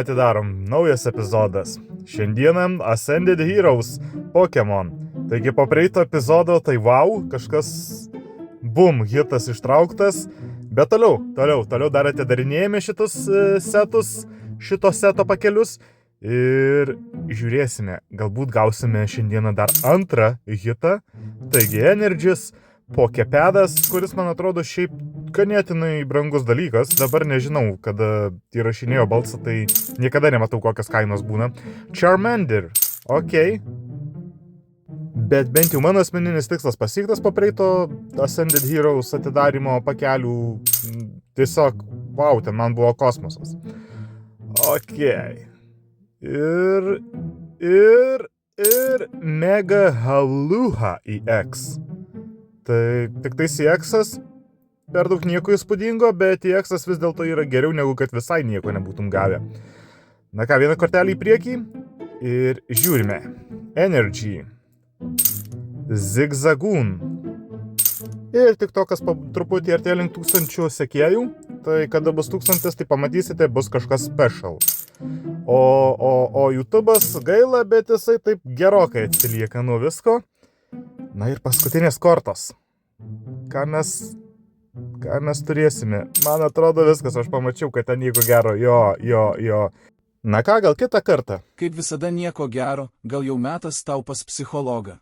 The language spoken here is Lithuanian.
Atidarom, naujas epizodas. Šiandieną Ascended Heroes Pokemon. Taigi po praeito epizodo tai kažkas hitas ištrauktas, bet toliau dar atidarinėjame šito seto pakelius ir žiūrėsime, galbūt gausime šiandieną dar antrą hitą. Taigi Energies Pokepedas, kuris man atrodo šiaip ganėtinai brangus dalykas. Dabar nežinau, kada įrašinėjo balsą, tai niekada nematau, kokios kainos būna. Charmander, okei. Bet bent jau mano asmeninis tikslas pasiektas po praeito Ascended Heroes atidarimo pakelių. Tiesiog, ten man buvo kosmosas. Okei. Ir Mega Haluha EX. Tai tik tai EX-as per daug nieko įspūdingo, bet EX-as vis dėlto yra geriau negu kad visai nieko nebūtum gavę. Na ką, vieną kortelį į priekį ir žiūrime. Energy. Zigzagoon. Ir tik to, kas po truputį artėja link 1000 sekėjų, tai kada bus 1000, tai pamatysite, bus kažkas special. O YouTube'as gaila, bet jisai taip gerokai atsilieka nuo visko. Na ir paskutinės kortos. Ką mes turėsime? Man atrodo viskas, aš pamačiau, kad ten nieko gero. Jo. Na ką, gal kitą kartą? Kaip visada nieko gero, gal jau metas tau pas psichologą.